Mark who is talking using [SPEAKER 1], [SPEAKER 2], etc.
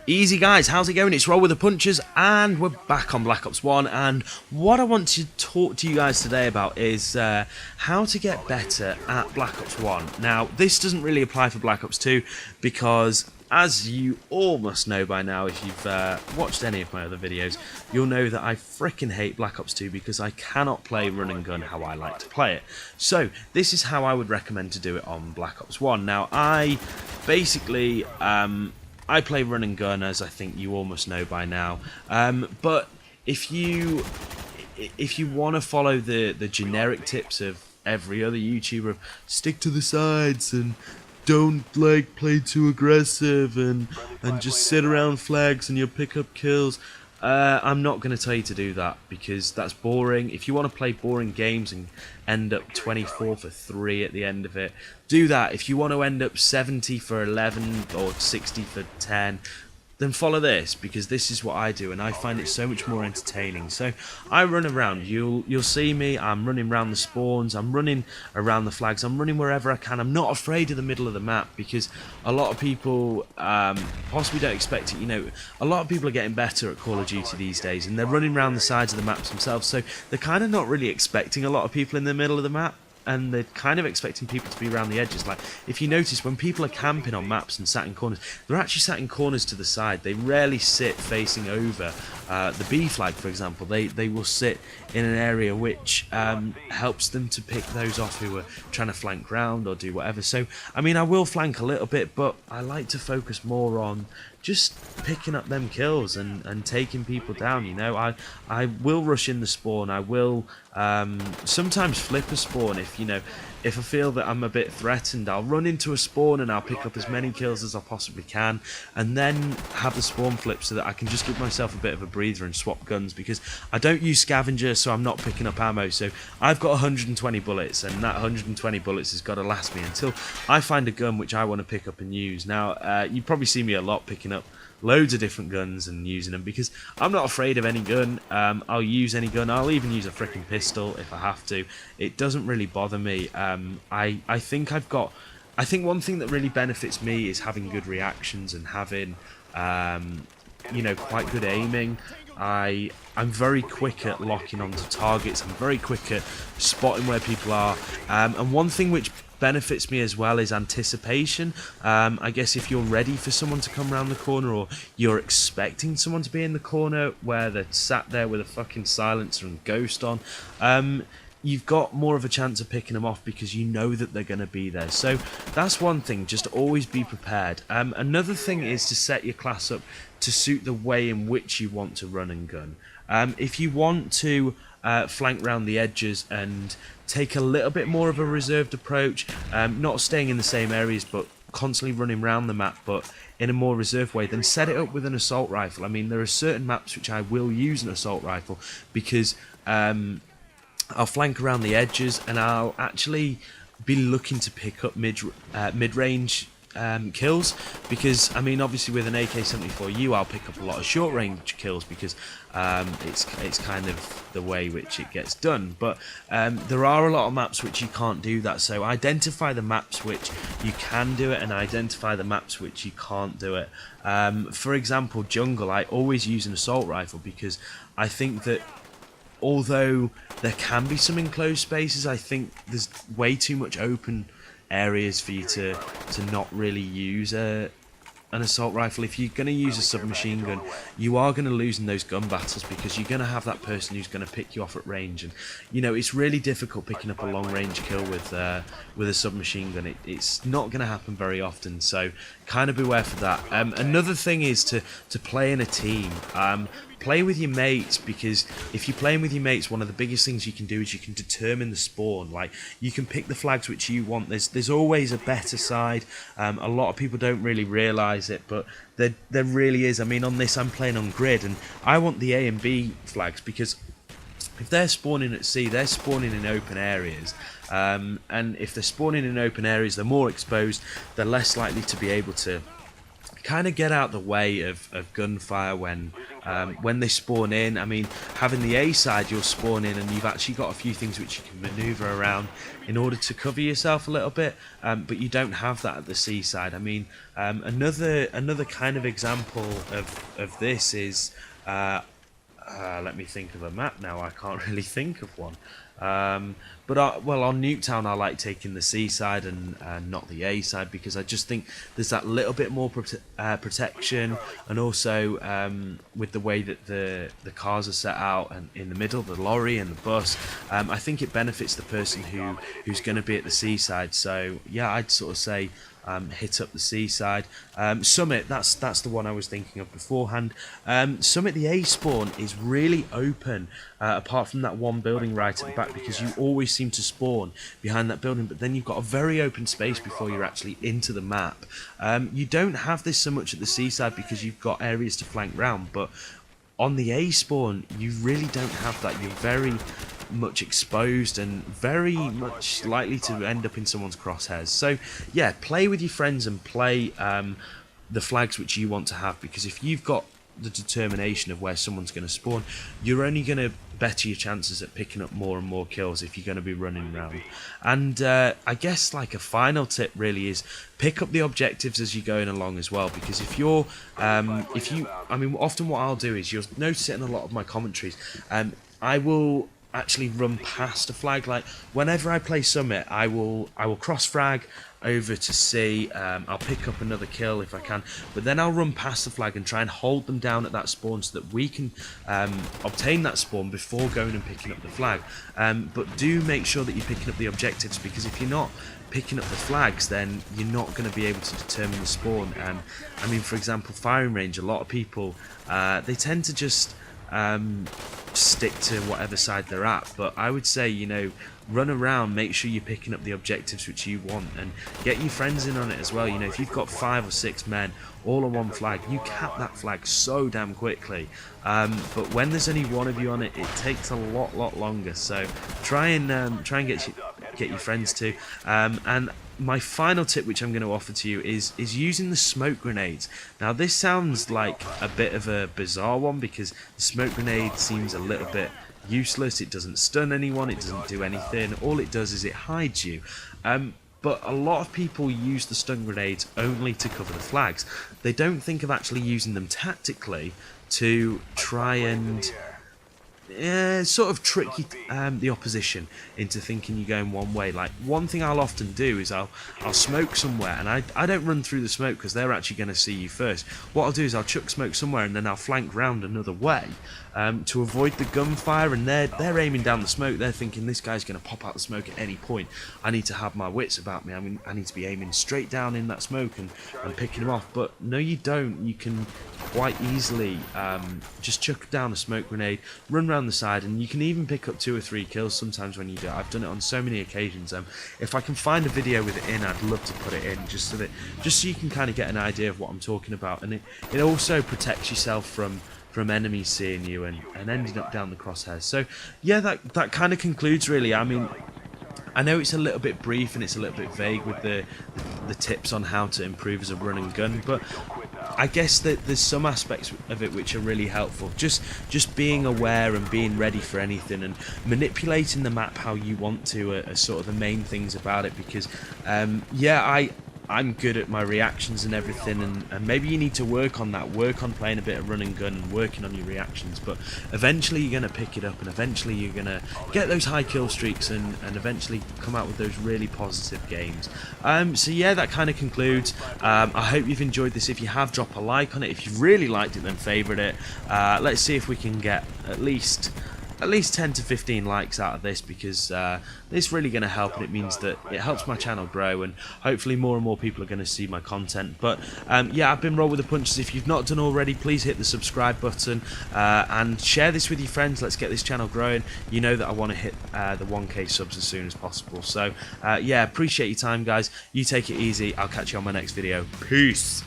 [SPEAKER 1] Easy guys, how's it going? It's Roll with the Punchers and we're back on Black Ops 1, and what I want to talk to you guys today about is how to get better at Black Ops 1. Now this doesn't really apply for Black Ops 2 because, as you all must know by now if you've watched any of my other videos, you'll know that I freaking hate Black Ops 2 because I cannot play run and gun how I like to play it. So this is how I would recommend to do it on Black Ops 1. Now I basically I play run and gun, as I think you all must know by now. But if you want to follow the generic tips of every other YouTuber, of stick to the sides and don't play too aggressive and just sit around flags and you'll pick up kills, I'm not going to tell you to do that because that's boring. If you want to play boring games and end up 24 for 3 at the end of it, do that. If you want to end up 70 for 11 or 60 for 10, then follow this, because this is what I do and I find it so much more entertaining. So I run around, you'll see me, I'm running around the spawns, I'm running around the flags, I'm running wherever I can. I'm not afraid of the middle of the map because a lot of people possibly don't expect it. You know, a lot of people are getting better at Call of Duty these days and they're running around the sides of the maps themselves, so they're kind of not really expecting a lot of people in the middle of the map, and they're kind of expecting people to be around the edges. Like, if you notice, when people are camping on maps and sat in corners, they're actually sat in corners to the side. They rarely sit facing over. The B flag, for example, they will sit in an area which helps them to pick those off who are trying to flank round or do whatever. So, I mean, I will flank a little bit, but I like to focus more on just picking up them kills and taking people down. You know, I will rush in the spawn. I will sometimes flip a spawn if I feel that I'm a bit threatened. I'll run into a spawn and I'll pick up as many kills as I possibly can, and then have the spawn flip so that I can just give myself a bit of a breather and swap guns, because I don't use scavenger, so I'm not picking up ammo. So I've got 120 bullets, and that 120 bullets has got to last me until I find a gun which I want to pick up and use. Now you probably see me a lot picking up loads of different guns and using them because I'm not afraid of any gun. I'll use any gun. I'll even use a freaking pistol if I have to. It doesn't really bother me. I think one thing that really benefits me is having good reactions and having quite good aiming. I'm very quick at locking onto targets. I'm very quick at spotting where people are. And one thing which benefits me as well is anticipation. I guess if you're ready for someone to come around the corner, or you're expecting someone to be in the corner where they're sat there with a fucking silencer and ghost on, you've got more of a chance of picking them off because you know that they're going to be there. So that's one thing, just always be prepared. Another thing is to set your class up to suit the way in which you want to run and gun. If you want to flank round the edges and take a little bit more of a reserved approach, not staying in the same areas but constantly running around the map but in a more reserved way, then set it up with an assault rifle. I mean, there are certain maps which I will use an assault rifle because I'll flank around the edges and I'll actually be looking to pick up mid-range kills, because I mean, obviously with an AK-74U I'll pick up a lot of short range kills because it's kind of the way which it gets done. But there are a lot of maps which you can't do that, so identify the maps which you can do it and identify the maps which you can't do it. For example, jungle, I always use an assault rifle because I think that although there can be some enclosed spaces, I think there's way too much open areas for you to not really use an assault rifle. If you're going to use a submachine gun, you are going to lose in those gun battles because you're going to have that person who's going to pick you off at range, and you know, it's really difficult picking up a long range kill with a submachine gun. It's not going to happen very often, so kind of beware for that. Another thing is to play in a team. Play with your mates, because if you're playing with your mates, one of the biggest things you can do is you can determine the spawn. Like, you can pick the flags which you want. There's always a better side. A lot of people don't really realise it, but there really is. I mean, on this I'm playing on grid and I want the A and B flags because if they're spawning at sea, they're spawning in open areas, and if they're spawning in open areas, they're more exposed, they're less likely to be able to kind of get out the way of gunfire when when they spawn in, I mean, having the A side, you'll spawn in and you've actually got a few things which you can maneuver around in order to cover yourself a little bit, but you don't have that at the C side. I mean, another kind of example of this is, let me think of a map now. I can't really think of one. Well, on Nuketown, I like taking the C side and not the A side, because I just think there's that little bit more protection, and also with the way that the cars are set out and in the middle, the lorry and the bus, I think it benefits the person who's going to be at the C side. So yeah, I'd sort of say hit up the C side. Summit, that's the one I was thinking of beforehand. Summit, the A spawn is really open, apart from that one building right at the back, because you always seem to spawn behind that building, but then you've got a very open space before you're actually into the map. You don't have this so much at the C side because you've got areas to flank round, but on the A spawn you really don't have that. You're very much exposed and very much likely to end up in someone's crosshairs. So yeah, play with your friends and play the flags which you want to have, because if you've got the determination of where someone's going to spawn, you're only going to better your chances at picking up more and more kills if you're going to be running around. And I guess like a final tip really is pick up the objectives as you're going along as well, because if you're I mean, often what I'll do is, you'll notice it in a lot of my commentaries, I will actually run past a flag. Like whenever I play Summit, I will cross frag over to C. I'll pick up another kill if I can, but then I'll run past the flag and try and hold them down at that spawn so that we can obtain that spawn before going and picking up the flag. But do make sure that you're picking up the objectives, because if you're not picking up the flags, then you're not going to be able to determine the spawn. I mean, for example, firing range, a lot of people they tend to just stick to whatever side they're at, but I would say, you know, run around, make sure you're picking up the objectives which you want, and get your friends in on it as well. You know, if you've got 5 or 6 men all on one flag, you cap that flag so damn quickly, but when there's only one of you on it, it takes a lot longer. So try and get your friends to, and my final tip which I'm going to offer to you is using the smoke grenades. Now this sounds like a bit of a bizarre one, because the smoke grenade seems a little bit useless. It doesn't stun anyone, it doesn't do anything, all it does is it hides you. But a lot of people use the stun grenades only to cover the flags. They don't think of actually using them tactically to try and sort of trick the opposition into thinking you're going one way. Like one thing I'll often do is I'll smoke somewhere, and I don't run through the smoke because they're actually going to see you first. What I'll do is I'll chuck smoke somewhere and then I'll flank round another way to avoid the gunfire, and they're aiming down the smoke. They're thinking this guy's going to pop out the smoke at any point. I need to have my wits about me. I mean, I need to be aiming straight down in that smoke and picking them off. But no, you don't. You can quite easily just chuck down a smoke grenade, run around the side, and you can even pick up 2 or 3 kills sometimes when you do it. I've done it on so many occasions. If I can find a video with it in, I'd love to put it in, just so you can kind of get an idea of what I'm talking about. And it also protects yourself from enemies seeing you and ending up down the crosshairs. So yeah, that kind of concludes really. I mean, I know it's a little bit brief and it's a little bit vague with the tips on how to improve as a run and gun, but I guess that there's some aspects of it which are really helpful. Just being aware and being ready for anything, and manipulating the map how you want to are sort of the main things about it. Because yeah, I'm good at my reactions and everything, and maybe you need to work on that, work on playing a bit of run and gun and working on your reactions, but eventually you're going to pick it up, and eventually you're going to get those high kill streaks and eventually come out with those really positive games. So yeah, that kind of concludes. I hope you've enjoyed this. If you have, drop a like on it. If you really liked it, then favourite it. Let's see if we can get at least 10 to 15 likes out of this, because it's really going to help, and it means that it helps my channel grow, and hopefully more and more people are going to see my content. But yeah, I've been Roll with the Punches. If you've not done already, please hit the subscribe button and share this with your friends. Let's get this channel growing. You know that I want to hit the 1k subs as soon as possible. So yeah, appreciate your time, guys. You take it easy. I'll catch you on my next video. Peace.